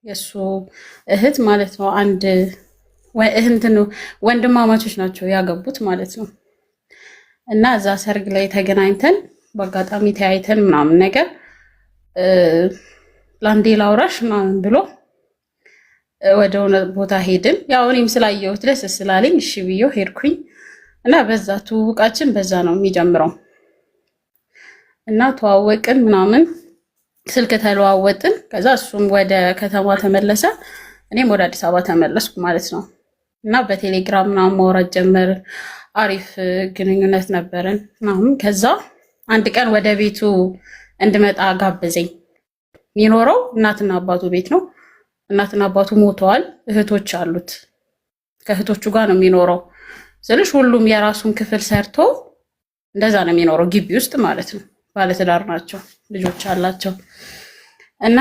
የሱ እህት ማለት ነው። አንድ እህንትን ወንድማማቾች ናቸው ያገቡት ማለት ነው። እና እዛ ሰርግ ላይ ተገናኝተን በአጋጣሚ ተያይተን ምናምን ነገር ላንዴ ላውራሽ ምናምን ብሎ ወደ ሆነ ቦታ ሄድን። ያው እኔም ስላየሁት ደስ ስላለኝ እሺ ብዬው ሄድኩኝ እና በዛ ትውውቃችን በዛ ነው የሚጀምረው። እና ተዋወቅን ምናምን ስልክ ተለዋወጥን። ከዛ እሱም ወደ ከተማ ተመለሰ፣ እኔም ወደ አዲስ አበባ ተመለስኩ ማለት ነው። እና በቴሌግራም ምናምን ማውራት ጀመርን። አሪፍ ግንኙነት ነበረን ምናምን። ከዛ አንድ ቀን ወደ ቤቱ እንድመጣ ጋበዘኝ። የሚኖረው እናትና አባቱ ቤት ነው። እናትና አባቱ ሞተዋል፣ እህቶች አሉት። ከእህቶቹ ጋር ነው የሚኖረው። ስለሽ ሁሉም የራሱን ክፍል ሰርቶ እንደዛ ነው የሚኖረው ግቢ ውስጥ ማለት ነው። ባለትዳር ናቸው፣ ልጆች አላቸው። እና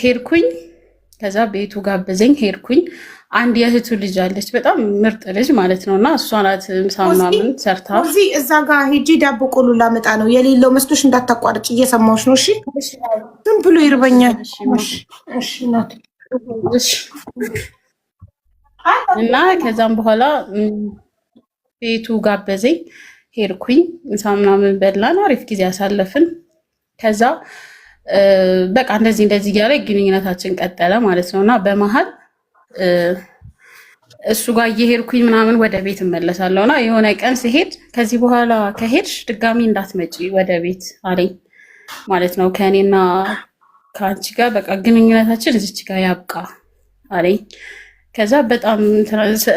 ሄድኩኝ። ከዛ ቤቱ ጋበዘኝ፣ ሄድኩኝ። አንድ የእህቱ ልጅ አለች፣ በጣም ምርጥ ልጅ ማለት ነው። እና እሷ ናት ምሳ ምናምን ሰርታ እዚህ እዛ ጋር ሄጂ ዳቦ ቆሎ ላመጣ ነው የሌለው መስሎሽ እንዳታቋርጭ፣ እየሰማሁሽ ነው። እሺ ዝም ብሎ ይርበኛል። እና ከዛም በኋላ ቤቱ ጋበዘኝ፣ ሄድኩኝ። ምሳ ምናምን በላን፣ አሪፍ ጊዜ አሳለፍን። ከዛ በቃ እንደዚህ እያለ ግንኙነታችን ቀጠለ ማለት ነው። እና በመሀል እሱ ጋር እየሄድኩኝ ምናምን ወደ ቤት እመለሳለሁ። እና የሆነ ቀን ሲሄድ ከዚህ በኋላ ከሄድሽ ድጋሚ እንዳትመጪ ወደ ቤት አለኝ ማለት ነው። ከእኔና ከአንቺ ጋር በቃ ግንኙነታችን እዚች ጋር ያብቃ አለኝ። ከዛ በጣም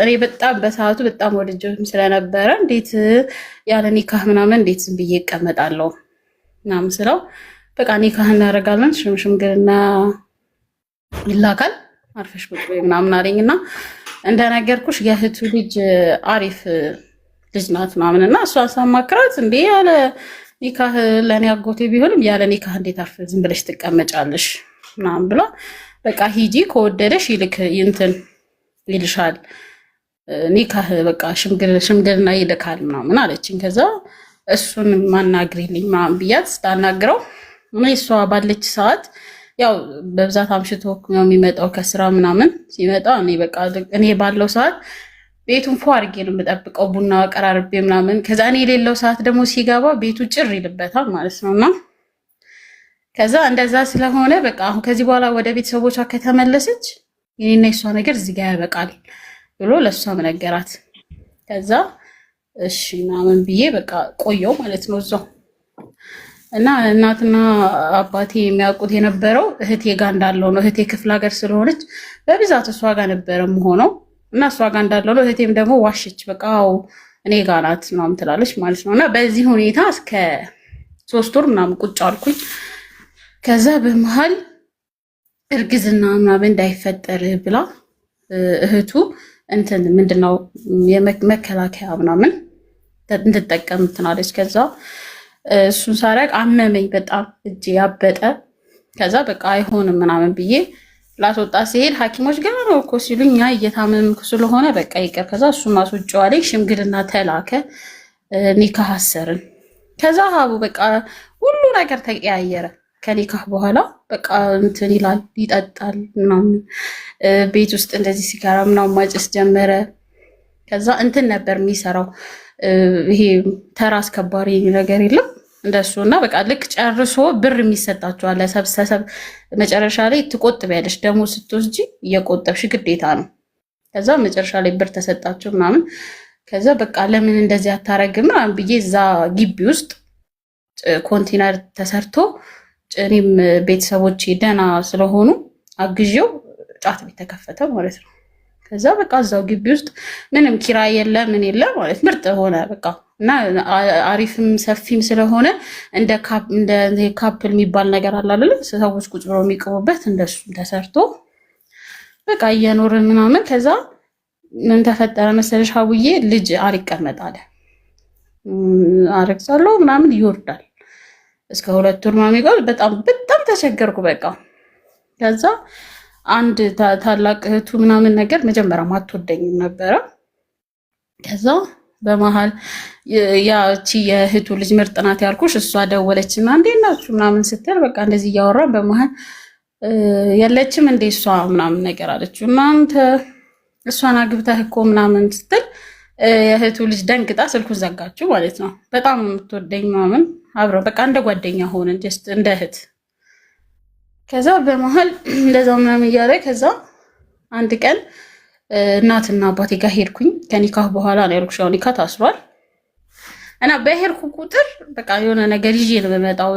እኔ በጣም በሰዓቱ በጣም ወድጄው ስለነበረ እንዴት ያለ ኒካህ ምናምን እንዴት ዝም ብዬ እቀመጣለሁ ምናምን ስለው በቃ ኒካህ እናደርጋለን፣ ሽምግልና ይላካል፣ አርፈሽ ቁጭ በይ ምናምን አለኝ። እና እንደነገርኩሽ የእህቱ ልጅ አሪፍ ልጅ ናት ምናምን። እና እሷን ሳማክራት እንዴ ያለ ኒካህ ለእኔ አጎቴ ቢሆንም ያለ ኒካህ እንዴት አርፈ ዝም ብለሽ ትቀመጫለሽ ምናምን ብላ በቃ ሂጂ ከወደደሽ እንትን ይልሻል ኒካህ በቃ ሽምግልና ይልካል ምናምን አለችኝ። ከዛ እሱን ማናግሪልኝ ምናምን ብያት ስታናግረው እኔ እሷ ባለች ሰዓት ያው በብዛት አምሽቶ ነው የሚመጣው ከስራ ምናምን ሲመጣ እኔ ባለው ሰዓት ቤቱን ፎ አድርጌ ነው የምጠብቀው፣ ቡና ቀራርቤ ምናምን። ከዛ እኔ የሌለው ሰዓት ደግሞ ሲገባ ቤቱ ጭር ይልበታል ማለት ነው። እና ከዛ እንደዛ ስለሆነ በቃ አሁን ከዚህ በኋላ ወደ ቤተሰቦቿ ከተመለሰች የኔና የሷ ነገር እዚህ ጋር ያበቃል ብሎ ለሷም ነገራት። ከዛ እሺ ምናምን ብዬ በቃ ቆየው ማለት ነው እዛው። እና እናትና አባቴ የሚያውቁት የነበረው እህቴ ጋር እንዳለው ነው። እህቴ ክፍለ ሀገር ስለሆነች በብዛት እሷ ጋር ነበረ የምሆነው እና እሷ ጋር እንዳለው ነው። እህቴም ደግሞ ዋሸች፣ በቃ እኔ ጋር ናት ምናምን ትላለች ማለት ነው። እና በዚህ ሁኔታ እስከ 3 ወር ምናምን ቁጭ አልኩኝ። ከዛ በመሀል እርግዝና ምናምን እንዳይፈጠር ብላ እህቱ እንትን ምንድነው የመከላከያ ምናምን እንድጠቀም ትናለች። ከዛ እሱን ሳረግ አመመኝ በጣም እጄ ያበጠ። ከዛ በቃ አይሆንም ምናምን ብዬ ላስወጣ ሲሄድ ሐኪሞች ገና ነው እኮ ሲሉኝ እየታመምኩ ስለሆነ በቃ ይቀር። ከዛ እሱን አስወጪዋለኝ። ሽምግልና ተላከ፣ ኒካህ አሰርን። ከዛ ሀቡ በቃ ሁሉ ነገር ተቀያየረ። ከኒካህ በኋላ በቃ እንትን ይላል፣ ይጠጣል ምናምን፣ ቤት ውስጥ እንደዚህ ሲጋራ ምናምን ማጨስ ጀመረ። ከዛ እንትን ነበር የሚሰራው ይሄ ተራ አስከባሪ ነገር የለም እንደሱ። እና በቃ ልክ ጨርሶ ብር የሚሰጣቸዋል ለሰብሰብ መጨረሻ ላይ ትቆጥቢያለሽ፣ ደግሞ ስትወስጂ እየቆጠብሽ ግዴታ ነው። ከዛ መጨረሻ ላይ ብር ተሰጣቸው ምናምን። ከዛ በቃ ለምን እንደዚህ አታረግም ምናምን ብዬ እዛ ግቢ ውስጥ ኮንቴነር ተሰርቶ እኔም ቤተሰቦቼ ደህና ስለሆኑ አግዤው ጫት ቤት ተከፈተ ማለት ነው። ከዛ በቃ እዛው ግቢ ውስጥ ምንም ኪራይ የለ ምን የለ ማለት ምርጥ ሆነ በቃ። እና አሪፍም ሰፊም ስለሆነ እንደ ካፕል የሚባል ነገር አለ አይደል? ሰዎች ቁጭ ብለው የሚቀሙበት እንደሱ ተሰርቶ በቃ እየኖርን ምናምን። ከዛ ምን ተፈጠረ መሰለሽ ሀቡዬ፣ ልጅ አልቀመጣለ አረግዛለሁ ምናምን ይወርዳል እስከ 2 ወር ምናምን ይቆይ። በጣም ተቸገርኩ በቃ። ከዛ አንድ ታላቅ እህቱ ምናምን ነገር መጀመሪያ አትወደኝም ነበረ። ከዛ በመሀል ያቺ የእህቱ ልጅ ምርጥ ናት ያልኩሽ እሷ ደወለችና እንዴት ናችሁ ምናምን ስትል በቃ እንደዚህ እያወራን በመሀል የለችም እንደ እሷ ምናምን ነገር አለችው። እናንተ እሷን አግብተህ እኮ ምናምን ስትል የእህቱ ልጅ ደንግጣ ስልኩን ዘጋችው ማለት ነው። በጣም የምትወደኝ ምናምን አብረው በቃ እንደ ጓደኛ ሆነን ጀስት እንደ እህት። ከዛ በመሀል እንደዛ ምናምን እያለ ከዛ አንድ ቀን እናትና አባቴ ጋር ሄድኩኝ። ከኒካህ በኋላ ነው ያልኩሽ፣ ያው ኒካህ ታስሯል። እና በሄድኩ ቁጥር በቃ የሆነ ነገር ይዤ ነው የምመጣው፣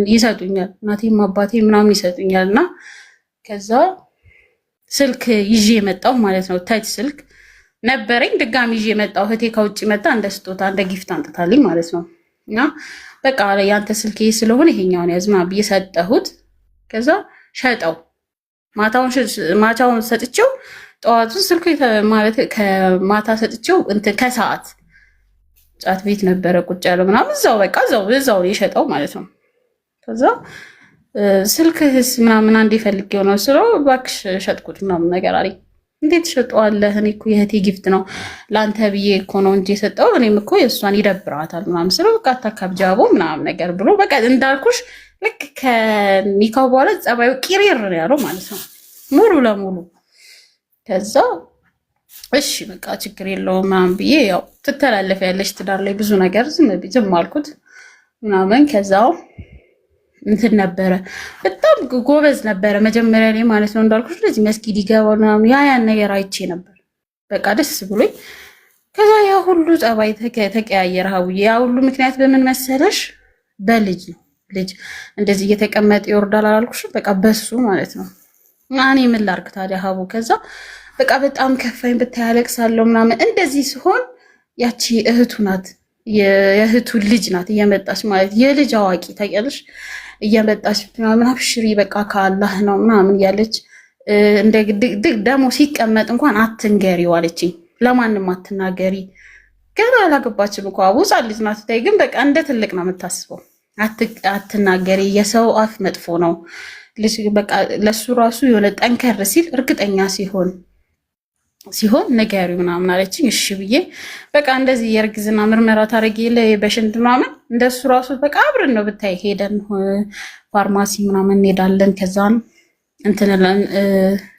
ይሰጡኛል፣ እናቴም አባቴ ምናምን ይሰጡኛል። እና ከዛ ስልክ ይዤ የመጣው ማለት ነው፣ ታች ስልክ ነበረኝ፣ ድጋሚ ይዤ የመጣው እህቴ ከውጭ መጣ፣ እንደ ስጦታ እንደ ጊፍት አንጥታልኝ ማለት ነው። እና በቃ ያንተ ስልክ ይሄ ስለሆነ ይሄኛውን ያዝ ምናምን ብዬ ሰጠሁት። ከዛ ሸጠው፣ ማታውን ሰጥቼው ጠዋቱን ስልኩ ማለት ከማታ ሰጥቼው እንትን ከሰዓት ጫት ቤት ነበረ ቁጭ ያለው ምናምን እዛው በቃ እዛው የሸጠው ማለት ነው። ከዛ ስልክህስ ምናምን አንዴ ፈልጌው ነው ስለው እባክሽ ሸጥኩት ምናምን ነገር አለኝ። እንዴት ሸጠዋለህ? እኔ እኮ የእህቴ ጊፍት ነው ለአንተ ብዬ እኮ ነው እንጂ የሰጠው እኔም እኮ የእሷን ይደብራታል ምናምን ስለው በቃ አታካብጃቦ ምናምን ነገር ብሎ በቃ እንዳልኩሽ ልክ ከኒካው በኋላ ጸባዩ ቂሪር ነው ያለው ማለት ነው ሙሉ ለሙሉ። ከዛ እሺ በቃ ችግር የለውም ምናምን ብዬ ያው ትተላለፍ ያለች ትዳር ላይ ብዙ ነገር ዝም አልኩት ምናምን። ከዛው እንትን ነበረ በጣም ጎበዝ ነበረ መጀመሪያ ላይ ማለት ነው እንዳልኩሽ ለዚህ መስጊድ ይገባል ምናምን ያን ነገር አይቼ ነበር በቃ ደስ ብሎኝ። ከዛ ያ ሁሉ ጸባይ ተቀያየረ ሀውዬ። ያ ሁሉ ምክንያት በምን መሰለሽ? በልጅ ነው። ልጅ እንደዚህ እየተቀመጠ ይወርዳል አላልኩሽም? በቃ በሱ ማለት ነው። እኔ ምን ላድርግ ታዲያ ሀቡ። ከዛ በቃ በጣም ከፋኝ፣ ብታይ አለቅሳለሁ ምናምን። እንደዚህ ሲሆን ያቺ እህቱ ናት፣ የእህቱ ልጅ ናት እየመጣች ማለት የልጅ አዋቂ ታውቂያለሽ፣ እየመጣች ምናምን አብሽሪ በቃ ከአላህ ነው ምናምን እያለች እንደ ደግሞ ሲቀመጥ እንኳን አትንገሪው አለችኝ። ለማንም አትናገሪ። ገና አላገባችም እኮ አቡ ሕፃን ልጅ ናት። ታይ ግን በቃ እንደ ትልቅ ነው የምታስበው። አትናገሪ፣ የሰው አፍ መጥፎ ነው። ልጅ በቃ ለሱ ራሱ የሆነ ጠንከር ሲል እርግጠኛ ሲሆን ንገሪው ምናምን አለችኝ። እሺ ብዬ በቃ እንደዚህ የእርግዝና ምርመራ ታደርጊ በሽንት ምናምን እንደሱ ራሱ በቃ አብረን ነው ብታይ ሄደን ፋርማሲ ምናምን እንሄዳለን። ከዛን እንትንለን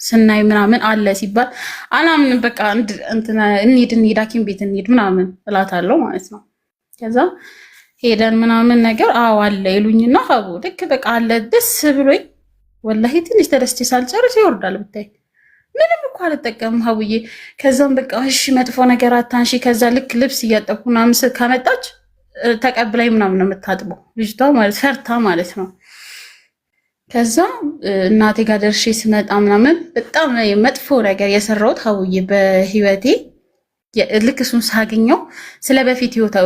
ስናይ ምናምን አለ ሲባል አላምንም። በቃ እንሂድ ሐኪም ቤት እንሂድ ምናምን እላታለሁ ማለት ነው። ከዛ ሄደን ምናምን ነገር አዎ አለ ይሉኝና ሀቡ ልክ በቃ አለ ደስ ብሎኝ ወላሂ ትንሽ ተደስቼ ሳልጨርስ ይወርዳል ብታይ። ምንም እኮ አልጠቀምም ሀቡዬ። ከዛም በቃ እሺ መጥፎ ነገር አታንሺ። ከዛ ልክ ልብስ እያጠብኩ ምናምን ካመጣች ተቀብላይ ምናምን ነው የምታጥበው ልጅቷ ማለት ፈርታ ማለት ነው። ከዛ እናቴ ጋር ደርሼ ስመጣ ምናምን በጣም መጥፎ ነገር የሰራሁት ሀቡዬ በህይወቴ ልክ እሱን ሳገኘው ስለ በፊት ህይወት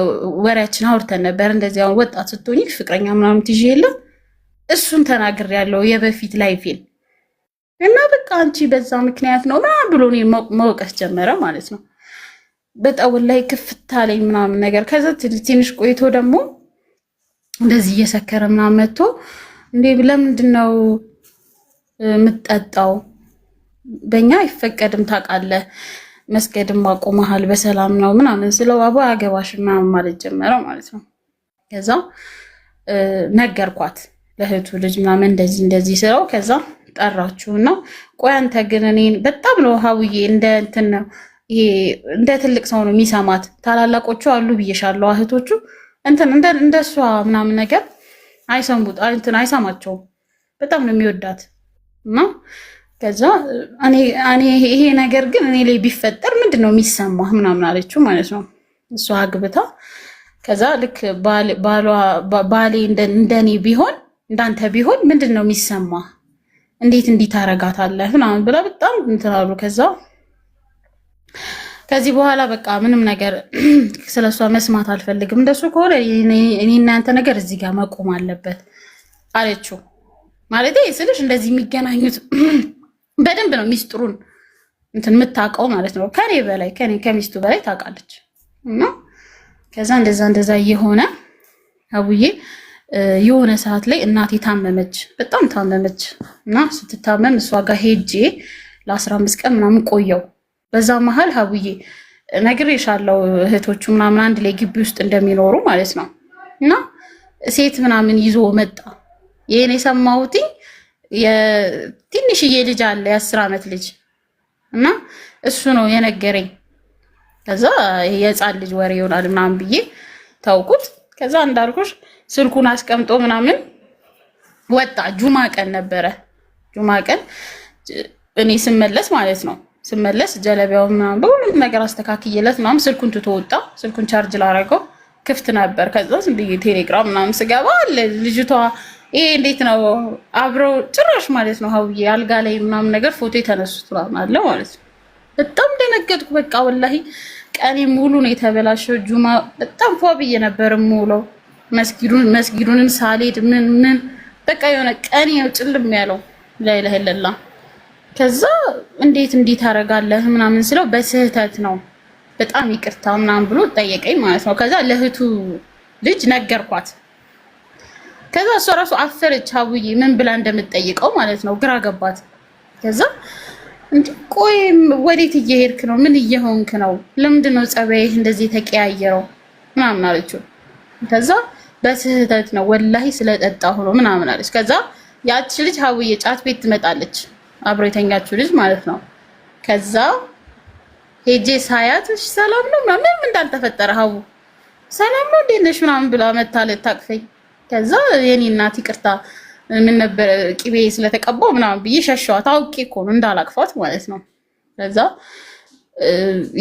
ወሬያችን አውርተን ነበር። እንደዚህ አሁን ወጣት ስትሆኝ ፍቅረኛ ምናምን ትይዤ የለም እሱን ተናግሬያለሁ የበፊት ላይፌን። እና በቃ አንቺ በዛ ምክንያት ነው ምናምን ብሎ እኔን መውቀስ ጀመረ ማለት ነው። በጣም ወላሂ ክፍት አለኝ ምናምን ነገር። ከዛ ትንሽ ቆይቶ ደግሞ እንደዚህ እየሰከረ ምናምን መጥቶ እንዴ ለምንድን ነው የምትጠጣው? በእኛ አይፈቀድም ታውቃለህ፣ መስገድም አቆመሃል በሰላም ነው ምናምን ስለው አቦ አገባሽ ምናምን ማለት ጀመረ ማለት ነው። ከዛ ነገርኳት ለእህቱ ልጅ ምናምን እንደዚህ ስለው ከዛ ጠራችሁና ቆይ አንተ ግን እኔን በጣም ነው ሀውዬ እንደ ትልቅ ሰው ነው የሚሰማት። ታላላቆቹ አሉ ብዬሻለሁ እህቶቹ እንደሷ ምናምን ነገር አይሰማቸውም። በጣም ነው የሚወዳት እና ከዛ እኔ ይሄ ነገር ግን እኔ ላይ ቢፈጠር ምንድን ነው የሚሰማህ ምናምን አለችው ማለት ነው። እሷ አግብታ ከዛ ልክ ባሌ እንደኔ ቢሆን እንዳንተ ቢሆን ምንድን ነው የሚሰማህ? እንዴት እንዲህ ታረጋታለህ ምናምን ብላ በጣም እንትን አሉ። ከዚህ በኋላ በቃ ምንም ነገር ስለሷ መስማት አልፈልግም። እንደሱ ከሆነ እኔና ያንተ ነገር እዚህ ጋር መቆም አለበት አለችው። ማለት ስልሽ እንደዚህ የሚገናኙት በደንብ ነው ሚስጥሩን እንትን የምታውቀው ማለት ነው። ከኔ በላይ ከሚስቱ በላይ ታውቃለች። እና ከዛ እንደዛ እየሆነ አቡዬ የሆነ ሰዓት ላይ እናቴ ታመመች፣ በጣም ታመመች። እና ስትታመም እሷ ጋር ሄጄ ለ15 ቀን ምናምን ቆየው። በዛ መሀል ሀቡዬ ነግሬሻለሁ እህቶቹ ምናምን አንድ ላይ ግቢ ውስጥ እንደሚኖሩ ማለት ነው። እና ሴት ምናምን ይዞ መጣ። ይሄን የሰማሁት የትንሽዬ ልጅ አለ የ10 ዓመት ልጅ እና እሱ ነው የነገረኝ። ከዛ የህፃን ልጅ ወሬ ይሆናል ምናምን ብዬ ታውቁት። ከዛ እንዳልኩሽ ስልኩን አስቀምጦ ምናምን ወጣ። ጁማ ቀን ነበረ። ጁማ ቀን እኔ ስመለስ ማለት ነው ስመለስ ጀለቢያው ምናምን በሁሉም ነገር አስተካክዬለት ምናምን ስልኩን ትቶ ወጣ። ስልኩን ቻርጅ ላረገው ክፍት ነበር። ከዛ ቴሌግራም ምናምን ስገባ አለ ልጅቷ ይሄ እንዴት ነው አብረው ጭራሽ ማለት ነው ሀውዬ አልጋ ላይ ምናምን ነገር ፎቶ የተነሱት አለ ማለት ነው። በጣም ደነገጥኩ። በቃ ወላሂ ቀኔ ሙሉ ነው የተበላሸው። ጁማ በጣም ፏ ብዬ ነበር የምውለው። መስጊዱንም ሳልሄድ ምን በቃ የሆነ ቀኔ ነው ጭልም ያለው ላይ ለህለላ። ከዛ እንዴት አደርጋለህ ምናምን ስለው በስህተት ነው በጣም ይቅርታ ምናምን ብሎ ጠየቀኝ ማለት ነው። ከዛ ለእህቱ ልጅ ነገርኳት። ከዛ እሷ ራሱ አፈረች ሀቡዬ ምን ብላ እንደምትጠይቀው ማለት ነው። ግራ ገባት። ከዛ እንዴ ቆይ ወዴት እየሄድክ ነው? ምን እየሆንክ ነው? ለምንድን ነው ጸባይህ እንደዚህ ተቀያየረው ምናምን አለችው። ከዛ በስህተት ነው ወላሂ ስለጠጣሁ ነው ምናምን አለች። ከዛ ያቺ ልጅ ሀቡዬ ጫት ቤት ትመጣለች፣ አብሮ የተኛችው ልጅ ማለት ነው። ከዛ ሄጄ ሳያት እሺ ሰላም ነው ምንም እንዳልተፈጠረ ሀቡ ሰላም ነው እንዴት ነሽ ምናምን ብላ መታ ልታቅፈኝ። ከዛ የኔ እናት ይቅርታ ምን ነበር ቅቤ ስለተቀባው ምናምን ብዬ ሸሸኋት። አውቄ እኮ ነው እንዳላቅፋት ማለት ነው። ከዛ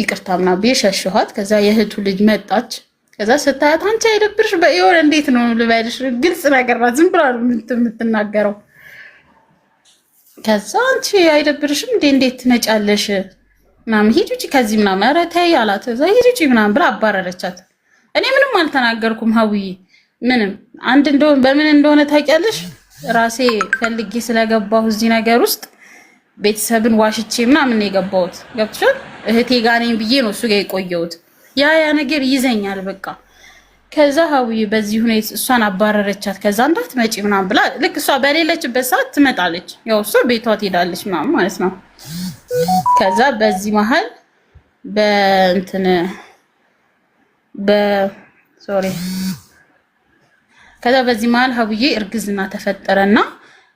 ይቅርታ ምናምን ብዬ ሸሸኋት። ከዛ የእህቱ ልጅ መጣች። ከዛ ስታያት አንቺ አይደብርሽ በይወር እንዴት ነው ልበልሽ፣ ግልጽ ነገር ናት፣ ዝም ብላ የምትናገረው። ከዛ አንቺ አይደብርሽም እንዴት ትመጫለሽ ምናምን ሂጂ ውጪ ከዚህ ምናምን ኧረ ተይ አላት። ከዛ ሂጂ ውጪ ምናምን ብላ አባረረቻት። እኔ ምንም አልተናገርኩም ሀውዬ ምንም አንድ እንደሆነ በምን እንደሆነ ታውቂያለሽ፣ ራሴ ፈልጌ ስለገባሁ እዚህ ነገር ውስጥ ቤተሰብን ዋሽቼ ምናምን ነው የገባሁት። ገብቶሻል? እህቴ ጋር ነኝ ብዬ ነው እሱ ጋር የቆየሁት። ያ ነገር ይዘኛል በቃ። ከዛ ሀውዬ በዚህ ሁኔታ እሷን አባረረቻት። ከዛ እንዳትመጪ ምናምን ብላ ልክ እሷ በሌለችበት ሰዓት ትመጣለች። ያው እሷ ቤቷ ትሄዳለች ምናምን ማለት ነው። ከዛ በዚህ መሀል ከዛ በዚህ መሀል ሀቡዬ እርግዝና ተፈጠረና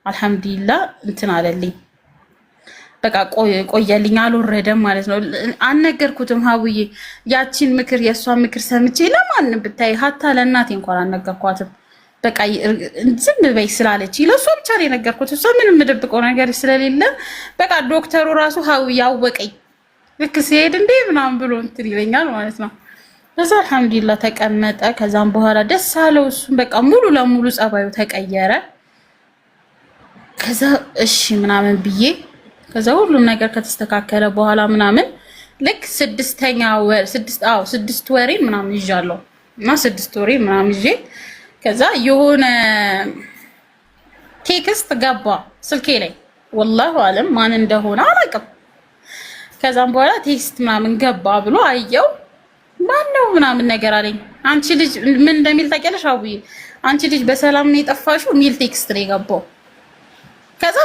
አልሐምዱሊላህ እንትን አለልኝ። በቃ ቆየልኝ አልወረደም ማለት ነው። አልነገርኩትም ሀቡዬ ያቺን ምክር የእሷን ምክር ሰምቼ ለማንም ብታይ ሀታ ለእናቴ እንኳን አልነገርኳትም። በቃ ዝም በይ ስላለች ለእሷ ብቻ ነው የነገርኩት። እሷ ምንም የምደብቀው ነገር ስለሌለ በቃ ዶክተሩ ራሱ ሀቡዬ አወቀኝ። ልክ ሲሄድ እንዴ ምናምን ብሎ እንትን ይለኛል ማለት ነው። ከዛ አልሐምዱሊላህ ተቀመጠ። ከዛም በኋላ ደስ አለው እሱም በቃ ሙሉ ለሙሉ ጸባዩ ተቀየረ። ከዛ እሺ ምናምን ብዬ ከዛ ሁሉም ነገር ከተስተካከለ በኋላ ምናምን ልክ 6 ወሬ ምናምን ይዣለሁ እና 6 ወሬ ምናምን ይዤ ከዛ የሆነ ቴክስት ገባ ስልኬ ላይ ወላሂ አለም ማን እንደሆነ አላውቅም። ከዛም በኋላ ቴክስት ምናምን ገባ ብሎ አየው። ማነው ምናምን ነገር አለኝ። አንቺ ልጅ ምን እንደሚል ታውቂያለሽ አቡዬ? አንቺ ልጅ በሰላም ነው የጠፋሽው ሚል ቴክስት ነው የገባው። ከዛ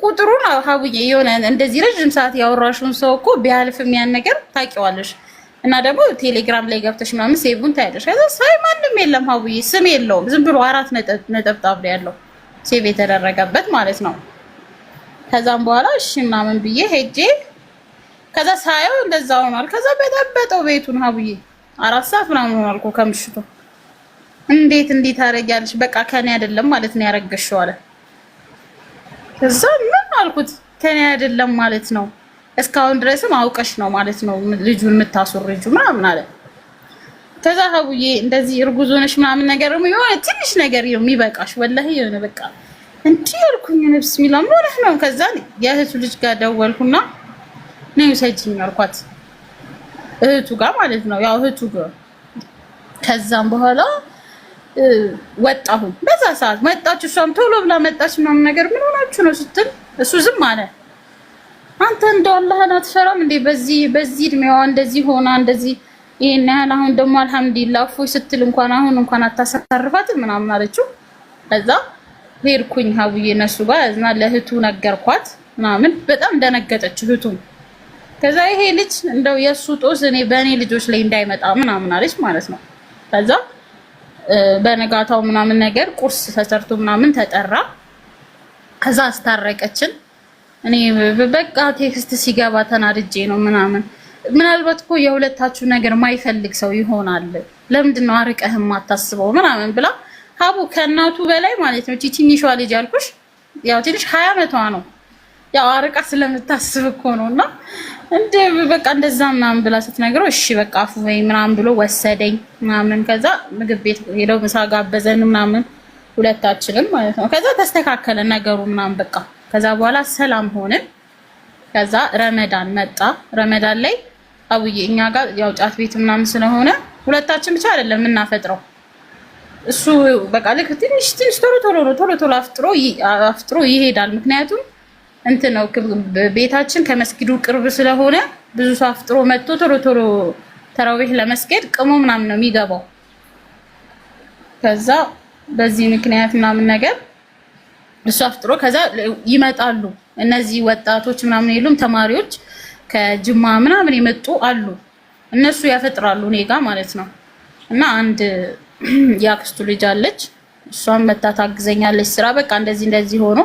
ቁጥሩን ሀቡዬ የሆነ እንደዚህ ረጅም ሰዓት ያወራሽውን ሰው እኮ ቢያልፍም ያን ነገር ታውቂዋለሽ እና ደግሞ ቴሌግራም ላይ ገብተሽ ምናምን ሴቭን ታያለሽ። ከዛ ሳይ ማንም የለም ሀቡዬ፣ ስም የለውም፣ ዝም ብሎ 4 ነጠብጣብ ነው ያለው ሴቭ የተደረገበት ማለት ነው። ከዛም በኋላ እሺ ምናምን ብዬ ሄጄ ከዛ ሳየው እንደዛ ሆኗል። ከዛ በጠበጠው ቤቱን ሀቡዬ 4 ሰዓት ምናምን ሆኗል እኮ ከምሽቱ። እንዴት አደረጊያለሽ? በቃ ከኔ አይደለም ማለት ነው ያረገሽው አለ። ከዛ ምን አልኩት? ከኔ አይደለም ማለት ነው እስካሁን ድረስም አውቀሽ ነው ማለት ነው ልጁን የምታስወርጁ ምናምን አለ። ከዛ ሀቡዬ እንደዚህ እርጉዝ ሆነሽ ምናምን ነገር የሆነ ትንሽ ነገር የሚበቃሽ ወላሂ የሆነ በቃ እንዲህ ያልኩኝ ነብስ ሚላም ነው። ከዛ የእህቱ ልጅ ጋር ደወልኩና ነው ሰጂኝ አልኳት፣ እህቱ ጋር ማለት ነው ያው እህቱ ጋር። ከዛም በኋላ ወጣሁ። በዛ ሰዓት መጣች፣ እሷም ቶሎ ብላ መጣች ምናምን ነገር ምን ሆናችሁ ነው ስትል እሱ ዝም አለ። አንተ እንደው አላህን አትፈራም እንዴ? በዚህ እድሜዋ እንደዚህ ሆና እንደዚህ ይሄን ያህል አሁን ደግሞ አልሐምዱሊላህ እፎይ ስትል እንኳን አታሳርፋትም ምናምን አለችው። ከዛ ሄድኩኝ ሀቡዬ እነሱ ጋር እና ለእህቱ ነገርኳት ምናምን። በጣም ደነገጠች እህቱም። ከዛ ይሄ ልጅ እንደው የሱ ጦስ በእኔ ልጆች ላይ እንዳይመጣ ምናምን አለች ማለት ነው። ከዛ በነጋታው ምናምን ነገር ቁርስ ተሰርቶ ምናምን ተጠራ። ከዛ አስታረቀችን። እኔ በቃ ቴክስት ሲገባ ተናድጄ ነው ምናምን ምናልባት እኮ የሁለታችሁ ነገር ማይፈልግ ሰው ይሆናል ለምንድን ነው አርቀህም አታስበው ምናምን ብላ ሀቡ ከእናቱ በላይ ማለት ነው ትንሿ ልጅ ያልኩሽ ያው ትንሽ 20 ዓመቷ ነው ያው አርቃ ስለምታስብ እኮ ነውና እንደ በቃ እንደዛ ምናምን ብላ ስትነግረው እሺ በቃ አፉ ወይ ምናምን ብሎ ወሰደኝ ምናምን ከዛ ምግብ ቤት ሄደው ምሳ ጋበዘን ምናምን ሁለታችንም ማለት ነው ከዛ ተስተካከለ ነገሩ ምናምን በቃ ከዛ በኋላ ሰላም ሆነን ከዛ ረመዳን መጣ ረመዳን ላይ አቡዬ እኛ ጋር ያው ጫት ቤት ምናምን ስለሆነ ሁለታችን ብቻ አይደለም እናፈጥረው እሱ በቃ ልክ ትንሽ ቶሎ አፍጥሮ ይሄዳል ምክንያቱም እንትን ነው ቤታችን ከመስጊዱ ቅርብ ስለሆነ ብዙ ሰው አፍጥሮ መጥቶ ቶሎ ተራዊህ ለመስገድ ቅሞ ምናምን ነው የሚገባው ከዛ በዚህ ምክንያት ምናምን ነገር እሱ አፍጥሮ ከዛ ይመጣሉ እነዚህ ወጣቶች ምናምን የሉም ተማሪዎች ከጅማ ምናምን የመጡ አሉ እነሱ ያፈጥራሉ እኔ ጋር ማለት ነው እና አንድ ያክስቱ ልጅ አለች እሷም መታ ታግዘኛለች ስራ በቃ እንደዚህ ሆኖ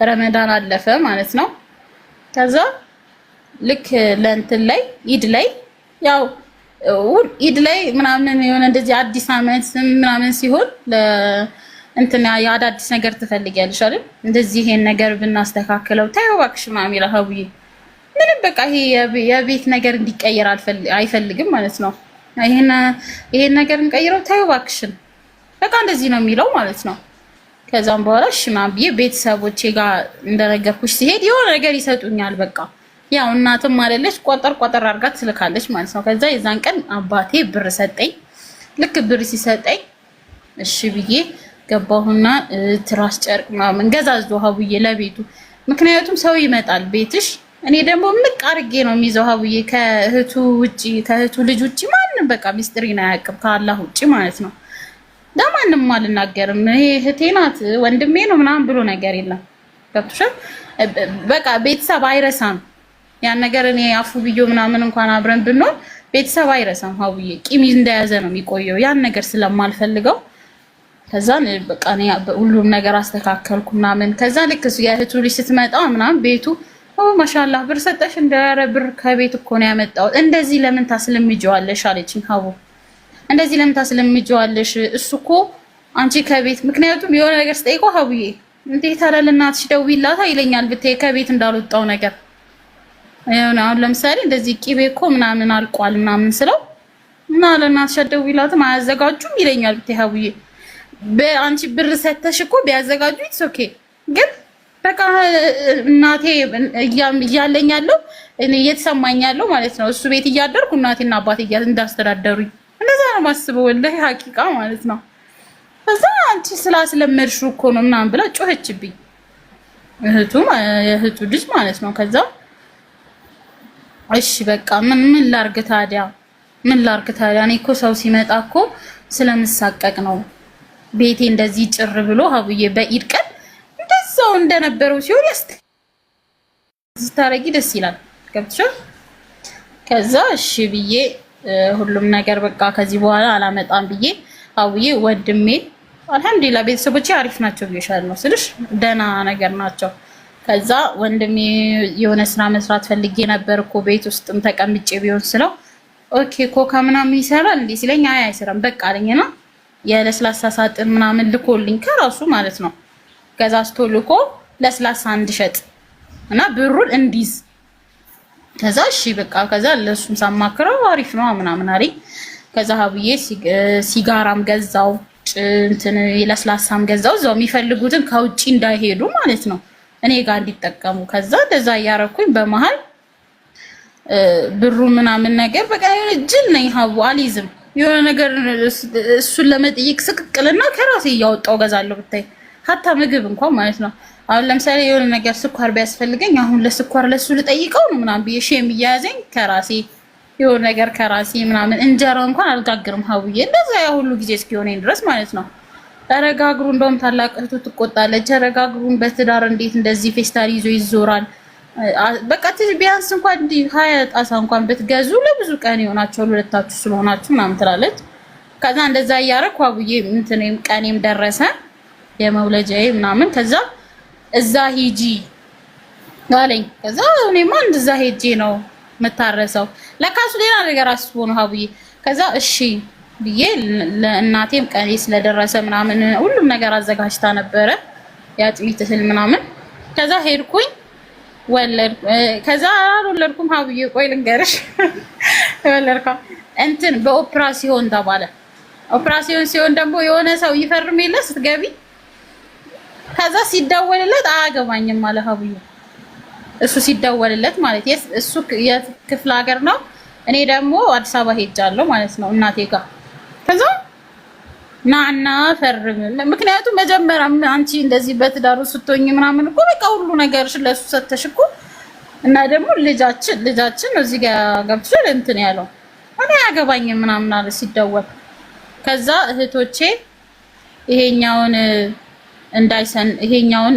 ረመዳን አለፈ ማለት ነው ከዛ ልክ ለእንትን ላይ ኢድ ላይ ያው ኢድ ላይ ምናምን የሆነ እንደዚህ አዲስ አመት ምናምን ሲሆን እንትና ያዳዲስ ነገር ትፈልጊያለሽ አይደል እንደዚህ ይሄን ነገር ብናስተካክለው ታየው እባክሽ ምናምን ይላል ምንም በቃ ይሄ የቤት ነገር እንዲቀየር አይፈልግም ማለት ነው ይሄን ነገር እንቀይረው ታየው እባክሽን በቃ እንደዚህ ነው የሚለው ማለት ነው ከዛም በኋላ እሺ ምናምን ብዬ ቤተሰቦቼ ጋር እንደነገርኩሽ ሲሄድ የሆነ ነገር ይሰጡኛል በቃ ያው እናትም አይደለች ቆጠር አድርጋ ትልካለች ማለት ነው ከዛ የዛን ቀን አባቴ ብር ሰጠኝ ልክ ብር ሲሰጠኝ እሺ ብዬ ገባሁና ትራስ ጨርቅ ምናምን ገዛዝኩ ሀቡዬ ለቤቱ ምክንያቱም ሰው ይመጣል ቤትሽ እኔ ደግሞ ምቅ አድርጌ ነው የሚይዘው ሀቡዬ ከእህቱ ልጅ ውጪ ማንም በቃ ሚስጥሪን አያውቅም ከአላህ ውጪ ማለት ነው ለማንም አልናገርም ይሄ እህቴ ናት ወንድሜ ነው ምናምን ብሎ ነገር የለም ገብቶሻል በቃ ቤተሰብ አይረሳም ያን ነገር እኔ አፉ ብዮ ምናምን እንኳን አብረን ብንሆን ቤተሰብ አይረሳም ሀቡዬ ቂም እንደያዘ ነው የሚቆየው ያን ነገር ስለማልፈልገው ከዛን በቃ እኔ ሁሉም ነገር አስተካከልኩ ምናምን ከዛ ልክ የእህቱ ልጅ ስትመጣ ምናምን ቤቱ ማሻአላህ ብር ሰጠሽ እንደያረ ብር ከቤት እኮ ነው ያመጣው እንደዚህ ለምን ታስለምጂዋለሽ አለችኝ ሀቡ እንደዚህ ለምን ታስለምጂዋለሽ እሱ እኮ አንቺ ከቤት ምክንያቱም የሆነ ነገር ስጠይቀው ሀቡዬ እንዴት አላለ እናትሽ ደውይላታ ይለኛል ብታይ ከቤት እንዳልወጣው ነገር አሁን ለምሳሌ እንደዚህ ቂቤ እኮ ምናምን አልቋል ምናምን ስለው እና ለእናትሽ ደውይላታ አያዘጋጁም ይለኛል ብታይ ሀቡዬ በአንቺ ብር ሰተሽ እኮ ቢያዘጋጁ ኢትስ ኦኬ ግን በቃ እናቴ እያለኝ ያለው እኔ እየተሰማኝ ያለው ማለት ነው እሱ ቤት እያደርኩ እናቴና አባቴ እንዳስተዳደሩኝ እንደዛ ነው ማስበው ወላሂ ሐቂቃ ማለት ነው ከዛ አንቺ ስላስለመድሽው እኮ ነው ምናምን ብላ ጮኸችብኝ የእህቱ ልጅ ማለት ነው ከዛ እሺ በቃ ምን ላርግ ታዲያ እኔ እኮ ሰው ሲመጣ እኮ ስለምሳቀቅ ነው ቤቴ እንደዚህ ጭር ብሎ ሀቡዬ በኢድ ቀን እንደዛው እንደነበረው ሲሆን ስታረጊ ደስ ይላል ገብቶሻል ከዛ እሺ ብዬ ሁሉም ነገር በቃ ከዚህ በኋላ አላመጣም ብዬ ሀቡዬ ወንድሜ አልহামዱሊላህ ቤተሰቦቼ አሪፍ ናቸው ብዬሻል ነው ስልሽ ደና ነገር ናቸው ከዛ ወንድሜ የሆነ ስራ መስራት ፈልጌ ነበር እኮ ቤት ውስጥም ተቀምጬ ቢሆን ስለው ኦኬ ኮካ ምናምን ይሰራል እንዴ ሲለኝ አይሰራም በቃ አለኝና የለስላሳ ሳጥን ምናምን ልኮልኝ ከራሱ ማለት ነው ገዛዝቶ ልኮ ለስላሳ እንድሸጥ እና ብሩን እንዲዝ ከዛ እሺ በቃ ከዛ ለሱም ሳማክረው አሪፍ ነው ምናምን አለኝ ከዛ ሀቡዬ ሲጋራም ገዛው እንትን ለስላሳም ገዛው እዛው የሚፈልጉትን ከውጪ እንዳይሄዱ ማለት ነው እኔ ጋር እንዲጠቀሙ ከዛ እንደዛ ያረኩኝ በመሃል ብሩ ምናምን ነገር በቃ ጅል ነኝ ሀቡ አልይዝም የሆነ ነገር እሱን ለመጠየቅ ስቅቅልና ከራሴ እያወጣው ገዛለሁ ብታይ ሀታ ምግብ እንኳን ማለት ነው አሁን ለምሳሌ የሆነ ነገር ስኳር ቢያስፈልገኝ አሁን ለስኳር ለሱ ልጠይቀው ነው ምናምን ብዬ ሼም እያያዘኝ ከራሴ የሆነ ነገር ከራሴ ምናምን እንጀራ እንኳን አልጋግርም ሀቡዬ እንደዛ ያ ሁሉ ጊዜ እስኪሆነኝ ድረስ ማለት ነው ተረጋግሩ እንደውም ታላቅ እህቱ ትቆጣለች ተረጋግሩን በትዳር እንዴት እንደዚህ ፌስታል ይዞ ይዞራል በቃ ቢያንስ እንኳን 20 ጣሳ እንኳን ብትገዙ ለብዙ ቀን ይሆናችሁ ሁለታችሁ ስለሆናችሁ ምናምን ትላለች ከዛ እንደዛ ያያረኩ ሀቡዬ እንትኔም ቀኔም ደረሰ የመውለጃዬ ምናምን ከዛ እዛ ሂጂ አለኝ። ከዛ እኔማ እንደዛ ሄጄ ነው የምታረሰው። ለካሱ ሌላ ነገር አስቦ ነው ሀቡዬ። ከዛ እሺ ብዬ ለእናቴም ቀኔ ስለደረሰ ምናምን ሁሉም ነገር አዘጋጅታ ነበረ የአጥሚት እህል ምናምን። ከዛ ሄድኩኝ ወለድ። ከዛ አልወለድኩም ሀቡዬ። ቆይ ልንገርሽ ወለድኳ እንትን በኦፕራሲዮን ተባለ። ኦፕራሲዮን ሲሆን ደግሞ የሆነ ሰው ይፈርም የለ ስትገቢ። ከዛ ሲደወልለት አያገባኝም አለ ሀቡዬ። እሱ ሲደወልለት ማለት እሱ የክፍለ ሀገር ነው፣ እኔ ደግሞ አዲስ አበባ ሄጃለሁ ማለት ነው እናቴ ጋር። ከዛ ናና ፈርም። ምክንያቱም መጀመሪያ አንቺ እንደዚህ በትዳሩ ስትሆኝ ምናምን እኮ በቃ ሁሉ ነገርሽ ለሱ ሰተሽ እኮ እና ደግሞ ልጃችን እዚህ ጋር ገብቶሻል እንትን ያለው እኔ አያገባኝም ምናምን አለ ሲደወል። ከዛ እህቶቼ ይሄኛውን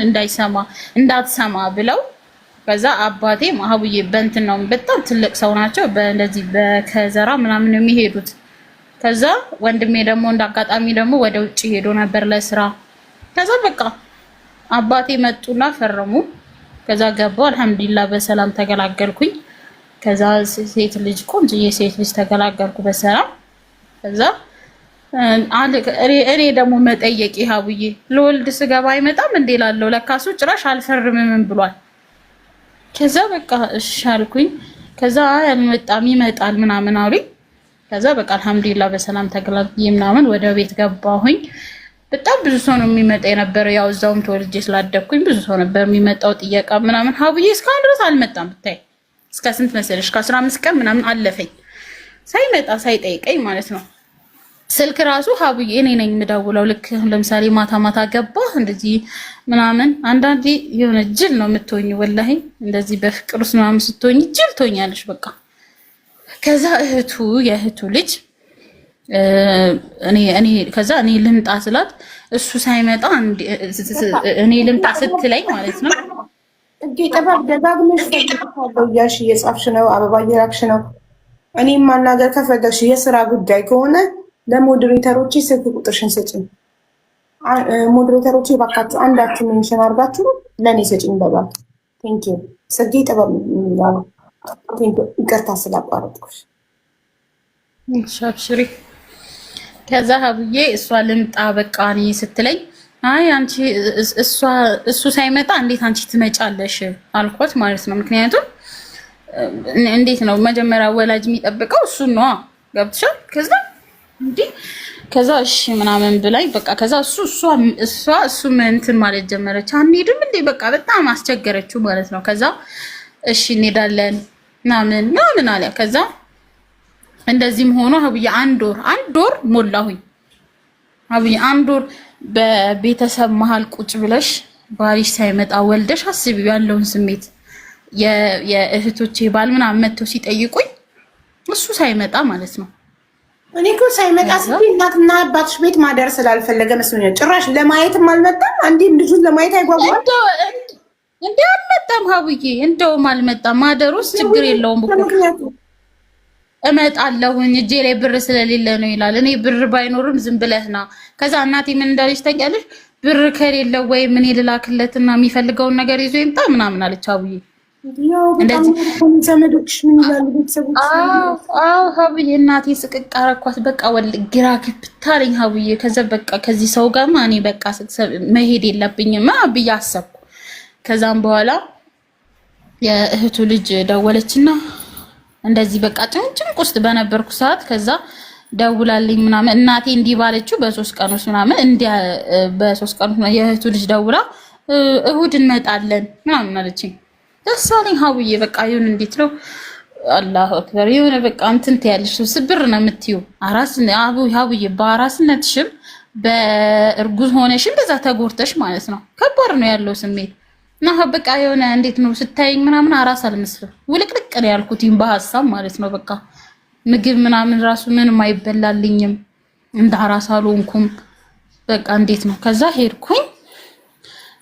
እንዳትሰማ ብለው ከዛ አባቴ ሀቡዬ በእንትን ነው በጣም ትልቅ ሰው ናቸው፣ በእንደዚህ በከዘራ ምናምን የሚሄዱት። ከዛ ወንድሜ ደግሞ እንዳጋጣሚ ደግሞ ወደ ውጭ ሄዶ ነበር ለስራ። ከዛ በቃ አባቴ መጡና ፈረሙ። ከዛ ገባው አልሐምዱሊላህ በሰላም ተገላገልኩኝ። ከዛ ሴት ልጅ ቆንጆዬ ሴት ልጅ ተገላገልኩ በሰላም። ከዛ እኔ ደግሞ መጠየቅ ሀቡዬ ለወልድ ስገባ አይመጣም እንዴ ላለው ለካሱ ጭራሽ አልፈርምም ብሏል። ከዛ በቃ እሺ አልኩኝ። ከዛ አልመጣም ይመጣል ምናምን አሉኝ። ከዛ በቃ አልሐምዱሊላህ በሰላም ተገላግዬ ምናምን ወደ ቤት ገባሁኝ። በጣም ብዙ ሰው ነው የሚመጣ የነበረው፣ ያው እዛውም ተወልጄ ስላደግኩኝ ብዙ ሰው ነበር የሚመጣው ጥየቃ ምናምን። ሀቡዬ እስካሁን ድረስ አልመጣም። ብታይ እስከ ስንት መሰለሽ ከ15 ቀን ምናምን አለፈኝ ሳይመጣ ሳይጠይቀኝ ማለት ነው። ስልክ ራሱ ሀቡዬ እኔ ነኝ የምደውለው። ልክ ለምሳሌ ማታ ማታ ገባ እንደዚህ ምናምን። አንዳንዴ የሆነ ጅል ነው የምትሆኝ ወላሂ፣ እንደዚህ በፍቅር ውስጥ ምናምን ስትሆኝ ጅል ትሆኛለሽ በቃ። ከዛ የእህቱ ልጅ እኔ ልምጣ ስላት እሱ ሳይመጣ እኔ ልምጣ ስትለኝ ማለት ነው። እንዴ ጠባብ ደጋግመሽ ተጠቅቀው ያሽ እየጻፍሽ ነው፣ አበባ እየላክሽ ነው። እኔም ማናገር ከፈለግሽ የስራ ጉዳይ ከሆነ ለሞዴሬተሮቼ ስልክ ቁጥርሽን ስጭኝ። ሞዴሬተሮቼ ባካችሁ አንዳችሁ ሜንሽን አድርጋችሁ ለእኔ ስጭኝ በሏት። ቴንኪ ጽጌ ጥበብ የሚለው ይቅርታ ስላቋረጥኩሽ። ሻብሽሪ። ከዛ ሀቡዬ እሷ ልምጣ በቃ እኔ ስትለኝ አይ አንቺ እሱ ሳይመጣ እንዴት አንቺ ትመጫለሽ አልኳት ማለት ነው። ምክንያቱም እንዴት ነው መጀመሪያ ወላጅ የሚጠብቀው እሱን ነው ገብቶሻል። ከዛ እሺ ምናምን ብላኝ በቃ ከዛ እሱ እንትን ማለት ጀመረች። አንሄድም እንዴ በቃ በጣም አስቸገረችው ማለት ነው። ከዛ እሺ እንሄዳለን ምናምን አለ። ከዛ እንደዚህም ሆኖ ሀቡዬ አንድ ወር ሞላሁኝ። ሀቡዬ አንድ ወር በቤተሰብ መሀል ቁጭ ብለሽ ባልሽ ሳይመጣ ወልደሽ አስቢው ያለውን ስሜት። የእህቶቼ ባል ምናምን መጥተው ሲጠይቁኝ እሱ ሳይመጣ ማለት ነው። እኔ እኮ ሳይመጣ ስትይ እናትና አባትሽ ቤት ማደር ስላልፈለገ መስሎኛል። ጭራሽ ለማየትም አልመጣም። አንዴም ልጁን ለማየት አይጓጓም እንዴ? አልመጣም ሀቡዬ፣ እንደውም አልመጣም። ማደሩስ ችግር የለውም እኮ እመጣለሁኝ እጄ ላይ ብር ስለሌለ ነው ይላል። እኔ ብር ባይኖርም ዝም ብለህ ና። ከዛ እናቴ ምን እንዳለች ታውቂያለሽ? ብር ከሌለው ወይ ምን ልላክለትና የሚፈልገውን ነገር ይዞ ይምጣ ምናምን አለች ሀቡዬ። ዘመዶች ምን ይላሉ ቤተሰቦች? ሀቡዬ እናቴ ስቅቅ አረኳት። በቃ ግራ ግብታለኝ ሀቡዬ። ከዛ በቃ ከዚህ ሰው ጋር እኔ በቃ መሄድ የለብኝም ብዬ አሰብኩ። ከዛም በኋላ የእህቱ ልጅ ደወለችና እንደዚህ በቃ ጭንጭንቅ ውስጥ በነበርኩ ሰዓት ከዛ ደውላልኝ ምናምን እናቴ እንዲህ ባለችው በ3 ቀን ውስጥ ምናምን በ3 ቀን ውስጥ የእህቱ ልጅ ደውላ እሁድ እንመጣለን ምናምን አለችኝ። ደስ አለኝ ሀቡዬ። በቃ ይሁን እንዴት ነው አላሁ አክበር። የሆነ በቃ እንትን ትያለሽ ስብር ነው የምትይው። ሀቡዬ በአራስነትሽም በእርጉዝ ሆነሽም በዛ ተጎርተሽ ማለት ነው። ከባድ ነው ያለው ስሜት እና በቃ የሆነ እንዴት ነው ስታይኝ ምናምን አራስ አልመስልም። ውልቅልቅ ነው ያልኩት በሀሳብ ማለት ነው። በቃ ምግብ ምናምን ራሱ ምንም አይበላልኝም። እንደ አራስ አልሆንኩም። በቃ እንዴት ነው ከዛ ሄድኩኝ።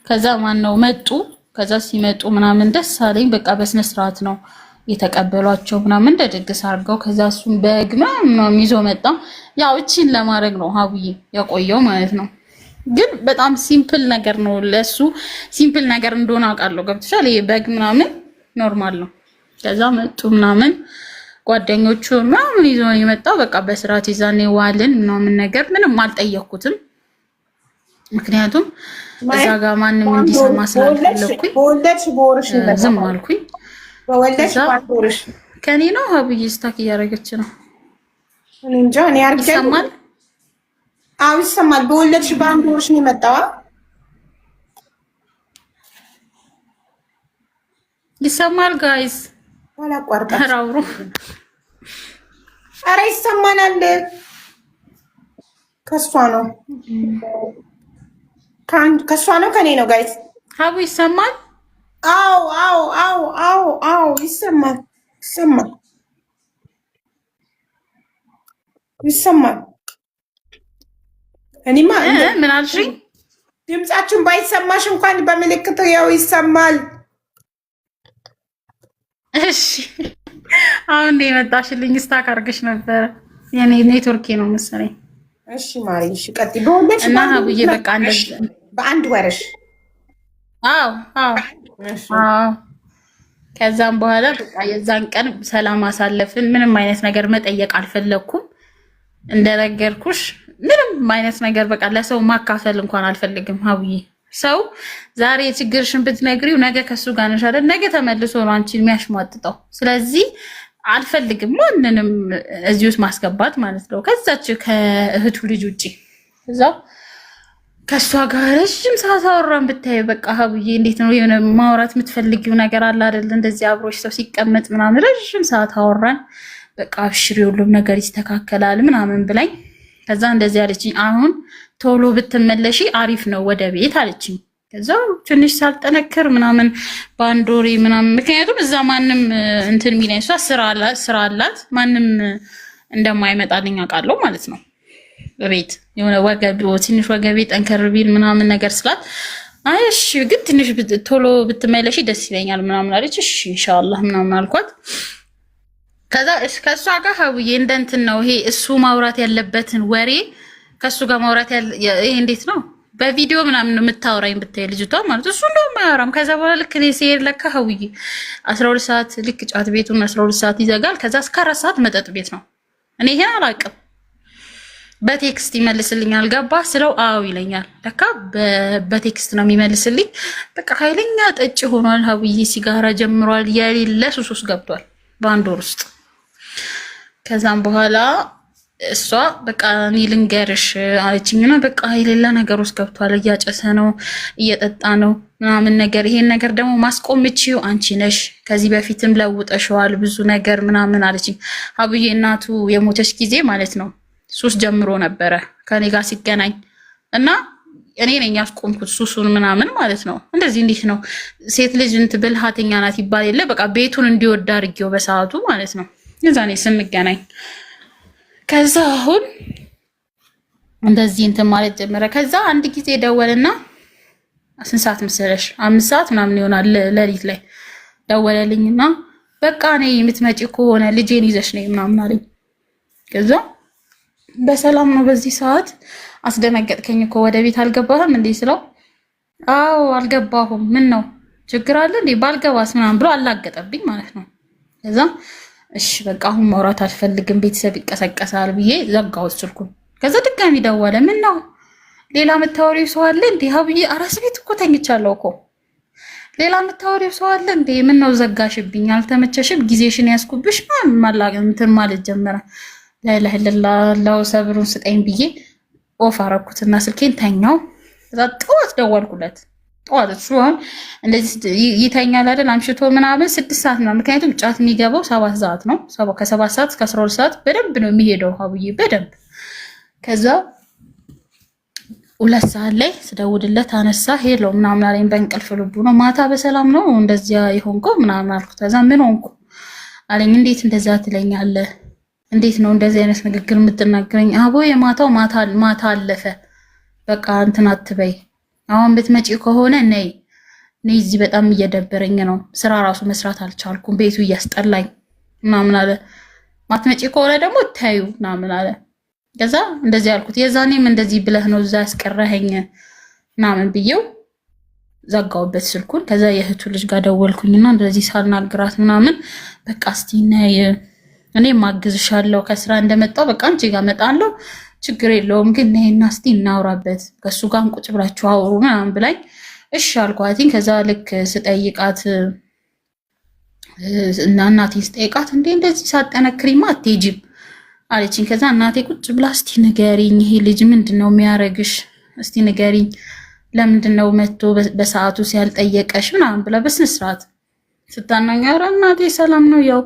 ከዛ ማነው መጡ። ከዛ ሲመጡ ምናምን ደስ አለኝ። በቃ በስነ ስርዓት ነው የተቀበሏቸው ምናምን እንደ ድግስ አድርገው። ከዛ እሱን በግ ምናምን ይዞ መጣ። ያው እቺን ለማድረግ ነው ሀቡዬ ያቆየው ማለት ነው። ግን በጣም ሲምፕል ነገር ነው ለሱ ሲምፕል ነገር እንደሆነ አውቃለሁ። ገብቶሻል? ይሄ በግ ምናምን ኖርማል ነው። ከዛ መጡ ምናምን ጓደኞቹ ምናምን ይዞ የመጣው በቃ በስርዓት ይዛኔ ዋልን ምናምን ነገር ምንም አልጠየኩትም። ምክንያቱም እዛ ጋር ማንም እንዲሰማ ስላልፈለኩኝ ዝም አልኩኝ። ከኔ ነው ሀብዬ ስታክ እያደረገች ነው እንጃ እኔ አርገ ይሰማል። አዎ ይሰማል። በወለድሽ በአንድ ወርሽ ነው የመጣው። ይሰማል ጋይስ አላቋርጣ አራውሩ። አረ ይሰማናል። ከሷ ነው ከሷ ነው ከኔ ነው ጋይስ። ሀቡ ይሰማል። አዎ አዎ አዎ አዎ አዎ ይሰማል ይሰማል ይሰማል። እኔማ ምን አልሽኝ? ድምጻችሁን ባይሰማሽ እንኳን በምልክት ያው ይሰማል። እሺ አሁን የመጣሽልኝ ስታክ አድርገሽ ነበረ። የኔ ኔትወርኬ ነው መሰለኝ። እሺ ማሪ እሺ ቀጥይ። በወለድሽ እና ሀቡዬ በቃ እንደዚህ በአንድ ወርሽ? አዎ አዎ አዎ። ከዛም በኋላ በቃ የዛን ቀን ሰላም አሳለፍን። ምንም አይነት ነገር መጠየቅ አልፈለኩም። እንደነገርኩሽ ምንም አይነት ነገር በቃ ለሰው ማካፈል እንኳን አልፈልግም ሀቡዬ። ሰው ዛሬ የችግርሽን ብትነግሪው ነገ ከሱ ጋር ነሽ አይደል? ነገ ተመልሶ ነው አንቺን የሚያሽሟጥጠው። ስለዚህ አልፈልግም ማንንም እዚህ ውስጥ ማስገባት ማለት ነው። ከዛች ከእህቱ ልጅ ውጪ እዛው ከእሷ ጋር ረዥም ሰዓት አወራን። ብታይ በቃ ሀቡዬ እንዴት ነው የሆነ ማውራት የምትፈልጊው ነገር አለ አይደል? እንደዚህ አብሮሽ ሰው ሲቀመጥ ምናምን ረዥም ሰዓት አወራን። በቃ አብሽሪ ሁሉም ነገር ይስተካከላል ምናምን ብላኝ ከዛ እንደዚህ አለችኝ። አሁን ቶሎ ብትመለሺ አሪፍ ነው ወደ ቤት አለችኝ። ከዛ ትንሽ ሳልጠነክር ምናምን በአንድ ወሬ ምናምን ምክንያቱም እዛ ማንም እንትን የሚለኝ እሷ ስራ አላት ማንም እንደማይመጣልኝ አውቃለሁ ማለት ነው። በቤት የሆነ ትንሽ ወገቤ ጠንከር ቢል ምናምን ነገር ስላት አይ እሺ ግን ትንሽ ቶሎ ብትመለሺ ደስ ይለኛል ምናምን አለች። እሺ ኢንሻአላህ ምናምን አልኳት። ከዛ ከእሷ ጋር ሀቡዬ እንደ እንትን ነው ይሄ እሱ ማውራት ያለበትን ወሬ ከእሱ ጋር ማውራት ይሄ እንዴት ነው በቪዲዮ ምናምን የምታወራኝ ብታይ ልጅቷ ማለት እሱ እንደውም አያወራም። ከዛ በኋላ ልክ እኔ ሲሄድ ለካ ሀቡዬ 12 ሰዓት ልክ ጫት ቤቱን 12 ሰዓት ይዘጋል። ከዛ እስከ 4 ሰዓት መጠጥ ቤት ነው። እኔ ይሄን አላውቅም። በቴክስት ይመልስልኛል። ገባ ስለው አዎ ይለኛል። ለካ በቴክስት ነው የሚመልስልኝ። በቃ ኃይለኛ ጠጭ ሆኗል ሀቡዬ። ሲጋራ ጀምሯል። የሌለ ሱስ ውስጥ ገብቷል በአንድ ወር ውስጥ። ከዛም በኋላ እሷ በቃ እኔ ልንገርሽ አለችኝና በቃ የሌላ ነገር ውስጥ ገብቷል። እያጨሰ ነው፣ እየጠጣ ነው ምናምን ነገር። ይሄን ነገር ደግሞ ማስቆም የምችይው አንቺ ነሽ። ከዚህ በፊትም ለውጠሽዋል ብዙ ነገር ምናምን አለችኝ። ሀቡዬ እናቱ የሞተች ጊዜ ማለት ነው ሱስ ጀምሮ ነበረ ከኔ ጋር ሲገናኝ እና እኔ ነኝ ያስቆምኩት ሱሱን ምናምን ማለት ነው። እንደዚህ እንዴት ነው ሴት ልጅ እንትን ብልሃተኛ ናት ይባል የለ በቃ ቤቱን እንዲወዳ አድርጌው በሰዓቱ ማለት ነው። እዛኔ ስንገናኝ ከዛ አሁን እንደዚህ እንትን ማለት ጀመረ። ከዛ አንድ ጊዜ ደወልና ስንት ሰዓት መሰለሽ 5 ሰዓት ምናምን ይሆናል ሌሊት ላይ ደወለልኝና በቃ እኔ የምትመጪ ከሆነ ልጄን ይዘሽ ነኝ ምናምን አለኝ። ከዛ በሰላም ነው በዚህ ሰዓት አስደነገጥከኝ እኮ ወደ ቤት አልገባህም እንዴ ስለው አዎ አልገባሁም ምን ነው ችግር አለ እንዴ ባልገባስ ምናምን ብሎ አላገጠብኝ ማለት ነው። ከዛ እሺ በቃ አሁን ማውራት አልፈልግም ቤተሰብ ይቀሰቀሳል ብዬ ዘጋሁት ስልኩን። ከዛ ድጋሚ ደወለ። ምን ነው ሌላ የምታወሪው ሰው አለ እንዴ ሀቡዬ? አራስ ቤት እኮ ተኝቻለሁ እኮ ሌላ የምታወሪው ሰው አለ እንዴ? ምን ነው ዘጋሽብኝ? አልተመቸሽም? ጊዜሽን ያስኩብሽ እንትን ማለት ጀመረ። ላይላህ ለላህ ሰብሩን ስጠኝ ብዬ ኦፍ አረኩትና ስልኬን ተኛው። ከዛ ጠዋት ደወልኩለት። ጠዋት እሱ አሁን እንደዚህ ይተኛል አይደል አምሽቶ ምናምን 6 ሰዓት ነው። ምክንያቱም ጫት የሚገባው 7 ሰዓት ነው። ከ7 ሰዓት እስከ 12 ሰዓት በደንብ ነው የሚሄደው ሀቡዬ በደንብ። ከዛ 2 ሰዓት ላይ ስደውልለት አነሳ። ሄሎ ምናምን አለኝ። በእንቅልፍ ልቡ ነው። ማታ በሰላም ነው እንደዚያ የሆንከው ምናምን አልኩት። ከዛ ምን ሆንኩ አለኝ። እንዴት እንደዛ ትለኛለህ? እንዴት ነው እንደዚህ አይነት ንግግር የምትናገረኝ? አቦ የማታው ማታ አለፈ። በቃ እንትን አትበይ። አሁን ብትመጪ ከሆነ ነይ እዚህ በጣም እየደበረኝ ነው። ስራ ራሱ መስራት አልቻልኩም። ቤቱ እያስጠላኝ ምናምን አለ። ማትመጪ ከሆነ ደግሞ ታዩ ምናምን አለ። ከዛ እንደዚህ አልኩት። የዛኔም እንደዚህ ብለህ ነው እዛ ያስቀረኸኝ ምናምን ብዬው ዘጋውበት ስልኩን። ከዛ የእህቱ ልጅ ጋር ደወልኩኝና እንደዚህ ሳልናግራት ምናምን በቃ እስቲ ነይ እኔ ማግዝሻለሁ ከስራ እንደመጣው በቃ አንቺ ጋር እመጣለሁ ችግር የለውም ግን ነይና እስቲ እናውራበት ከሱ ጋር ቁጭ ብላችሁ አውሩ ምናምን ብላኝ እሺ አልኳትኝ። ከዛ ልክ ስጠይቃት እና እናቴን ስጠይቃት እንዴ እንደዚህ ሳጠነክሪማ አትሄጂም አለችኝ። ከዛ እናቴ ቁጭ ብላ እስቲ ንገሪኝ ይሄ ልጅ ምንድነው የሚያረግሽ? እስቲ ንገሪኝ ለምንድነው መጥቶ በሰዓቱ ሲያልጠየቀሽ ምናምን ብላ በስነ ስርዓት ስታናገር እናቴ ሰላም ነው ያው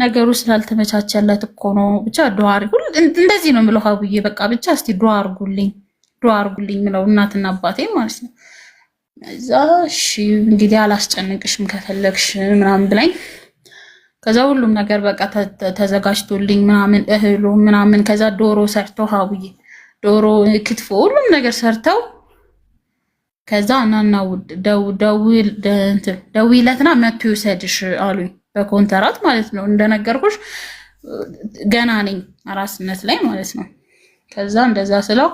ነገሩ ስላልተመቻቸለት እኮ ነው ብቻ ዱዓ አድርጉ እንደዚህ ነው የምለው ሀቡዬ በቃ ብቻ እስቲ ዱዓ አድርጉልኝ ምለው እናትና አባቴ ማለት ነው። እዛ እሺ እንግዲህ አላስጨንቅሽም ከፈለግሽ ምናምን ብላኝ ከዛ ሁሉም ነገር በቃ ተዘጋጅቶልኝ ምናምን እህሉ ምናምን ከዛ ዶሮ ሰርተው ሀቡዬ ዶሮ ክትፎ ሁሉም ነገር ሰርተው ከዛ እናና ደውይለትና መቶ ይውሰድሽ አሉኝ በኮንትራት ማለት ነው። እንደነገርኩሽ ገና ነኝ አራስነት ላይ ማለት ነው። ከዛ እንደዛ ስለው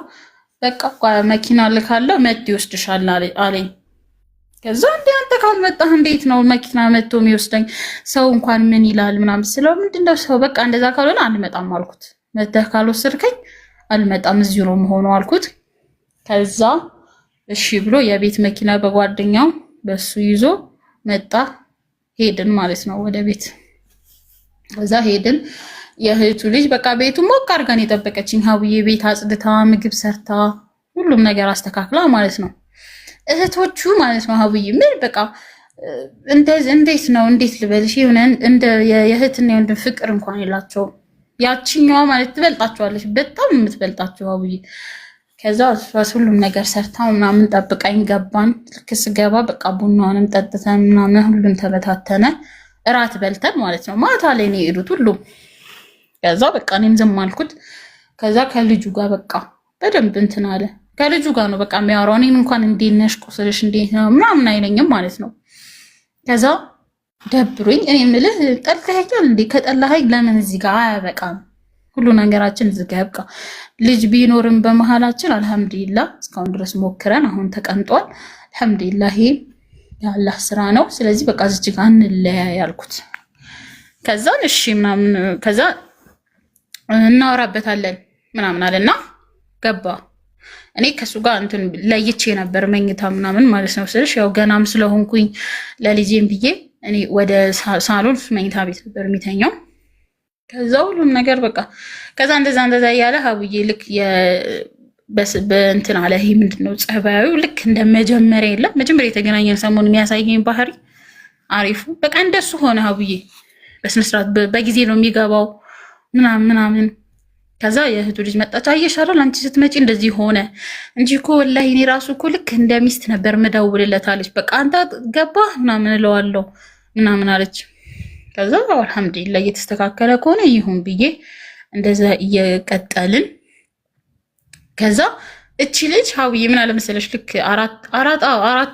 በቃ መኪና ልካለሁ መቶ ይወስድሻል አለኝ። ከዛ እንደ አንተ ካልመጣህ እንዴት ነው መኪና መቶ የሚወስደኝ? ሰው እንኳን ምን ይላል ምናምን ስለው ምንድነው ሰው በቃ እንደዛ ካልሆነ አልመጣም አልኩት። መተህ ካልወሰድከኝ አልመጣም እዚሁ ነው የምሆነው አልኩት። ከዛ እሺ ብሎ የቤት መኪና በጓደኛው በሱ ይዞ መጣ። ሄድን ማለት ነው ወደ ቤት። ከዛ ሄድን። የእህቱ ልጅ በቃ ቤቱ ሞቅ አድርጋን የጠበቀችኝ ሀቡዬ ቤት አጽድታ ምግብ ሰርታ ሁሉም ነገር አስተካክላ ማለት ነው። እህቶቹ ማለት ነው ሀቡዬ ምን በቃ እንዴት ነው እንዴት ልበልሽ የሆነ እንደ የእህትና የወንድም ፍቅር እንኳን የላቸውም። ያቺኛዋ ማለት ትበልጣቸዋለች በጣም የምትበልጣቸው ሀቡዬ። ከዛ እሷስ ሁሉም ነገር ሰርታው ምናምን ጠብቃኝ ገባን። ልክ ስገባ በቃ ቡናውንም ጠጥተን ምናምን ሁሉም ተበታተነ። እራት በልተን ማለት ነው ማታ ላይ ነው የሄዱት ሁሉም። ከዛ በቃ እኔም ዝም አልኩት። ከዛ ከልጁ ጋር በቃ በደንብ እንትን አለ። ከልጁ ጋር ነው በቃ የሚያወራው። እኔን እንኳን እንዴት ነሽ ቁስልሽ እንዴት ነው ምናምን አይለኝም ማለት ነው። ከዛ ደብሮኝ እኔ የምልህ ጠልተኸኛል እንዴ? ከጠላኸኝ ለምን እዚህ ጋር አያበቃም? ሁሉ ነገራችን እዚህ ጋር ያብቃ። ልጅ ቢኖርም በመሃላችን አልሐምዱሊላህ እስካሁን ድረስ ሞክረን አሁን ተቀምጧል። አልሐምዱሊላህ ይሄ የአላህ ስራ ነው። ስለዚህ በቃ እዚህ ጋር እንለያይ ያልኩት። ከዛ እሺ ምናምን ከዛ እናወራበታለን ምናምን አለና ገባ። እኔ ከሱ ጋር እንትን ለይቼ ነበር መኝታ ምናምን ማለት ነው ስልሽ ያው ገናም ስለሆንኩኝ ለልጄም ብዬ እኔ ወደ ሳሎን መኝታ ቤት ነበር የሚተኛው። ከዛ ሁሉም ነገር በቃ ከዛ እንደዛ እያለ ሀቡዬ ልክ በእንትን አለ። ይሄ ምንድነው ጸባዩ ልክ እንደ መጀመሪያ የለም መጀመሪያ የተገናኘን ሰሞኑን የሚያሳየኝ ባህሪ አሪፉ በቃ እንደሱ ሆነ ሀቡዬ። በስነስርዓት በጊዜ ነው የሚገባው ምናምን። ከዛ የእህቱ ልጅ መጣች። አየሽ አይደል አንቺ ስትመጪ እንደዚህ ሆነ እንጂ እኮ ወላሂ እኔ ራሱ እኮ ልክ እንደ ሚስት ነበር ምደውልለት አለች። በቃ አንተ ገባህ ምናምን እለዋለሁ ምናምን አለች። ከዛ አልሐምዱሊላህ እየተስተካከለ ከሆነ ይሁን ብዬ እንደዛ እየቀጠልን ከዛ እቺ ልጅ ሀውዬ ምን አለ መሰለሽ ልክ አራት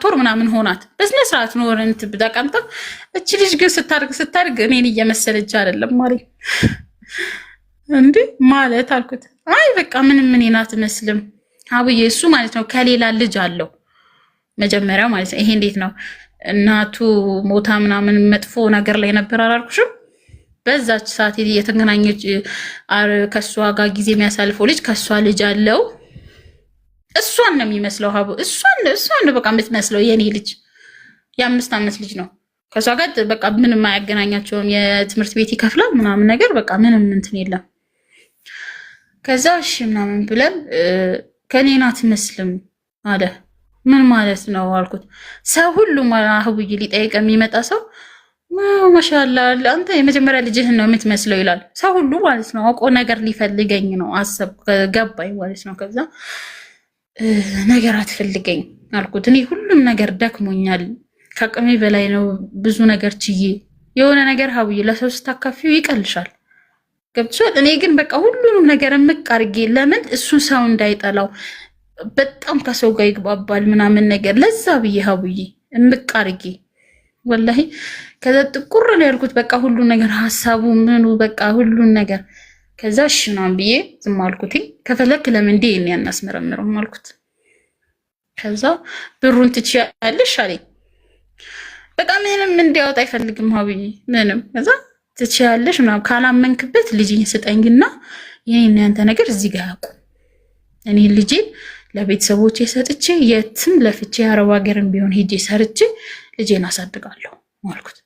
ወር ምናምን ሆናት በስነ ስርዓት ነው ወረንት ብዳቀምጣ። እቺ ልጅ ግን ስታርግ እኔን እየመሰለች አይደለም ማለት እንዴ ማለት አልኩት። አይ በቃ ምንም እኔን አትመስልም ሀውዬ። እሱ ማለት ነው ከሌላ ልጅ አለው መጀመሪያ ማለት ነው። ይሄ እንዴት ነው እናቱ ሞታ ምናምን መጥፎ ነገር ላይ ነበር አላልኩሽም? በዛች ሰዓት የተገናኘች ከሷ ጋር ጊዜ የሚያሳልፈው ልጅ ከሷ ልጅ አለው። እሷን ነው የሚመስለው ሀቡ። እሷን ነው በቃ የምትመስለው የኔ ልጅ የ5 ዓመት ልጅ ነው። ከሷ ጋር በቃ ምንም አያገናኛቸውም። የትምህርት ቤት ይከፍላል ምናምን ነገር በቃ ምንም እንትን የለም። ከዛ እሺ ምናምን ብለን ከኔና አትመስልም አለ። ምን ማለት ነው አልኩት። ሰው ሁሉ ሀቡዬ ሊጠይቅ የሚመጣ ሰው ማሻአላ አንተ የመጀመሪያ ልጅህን ነው የምትመስለው ይላል ሰው ሁሉ ማለት ነው። አውቆ ነገር ሊፈልገኝ ነው አሰብ ገባኝ ማለት ነው። ከዛ ነገር አትፈልገኝ አልኩት። እኔ ሁሉም ነገር ደክሞኛል፣ ከአቅሜ በላይ ነው፣ ብዙ ነገር ችዬ የሆነ ነገር ሀቡዬ ለሰው ስታካፊው ይቀልሻል፣ ገብቶሻል። እኔ ግን በቃ ሁሉንም ነገር እምቅ አድርጌ ለምን እሱ ሰው እንዳይጠላው በጣም ከሰው ጋር ይግባባል ምናምን ነገር ለዛ ብዬ ሀቡዬ እምቅ አድርጌ ወላሂ። ከዛ ጥቁር ነው ያልኩት በቃ ሁሉ ነገር ሀሳቡ ምኑ በቃ ሁሉን ነገር ከዛ እሺ ምናምን ብዬ ዝም አልኩት። ከፈለክ ለምን ዲኤንኤ እናስመረምረው አልኩት። ከዛ ብሩን ትችያለሽ አለኝ። በቃ ምንም እንዲያወጣ አይፈልግም ሀብዬ ምንም። ከዛ ትችያለሽ ምናምን ካላመንክበት ልጅን ስጠኝና የኔና ያንተ ነገር እዚህ ጋር ያቁም። እኔ ልጄን ለቤተሰቦቼ ሰጥቼ የትም ለፍቼ አረብ ሀገርም ቢሆን ሄጄ ሰርቼ ልጄን አሳድጋለሁ አልኩት።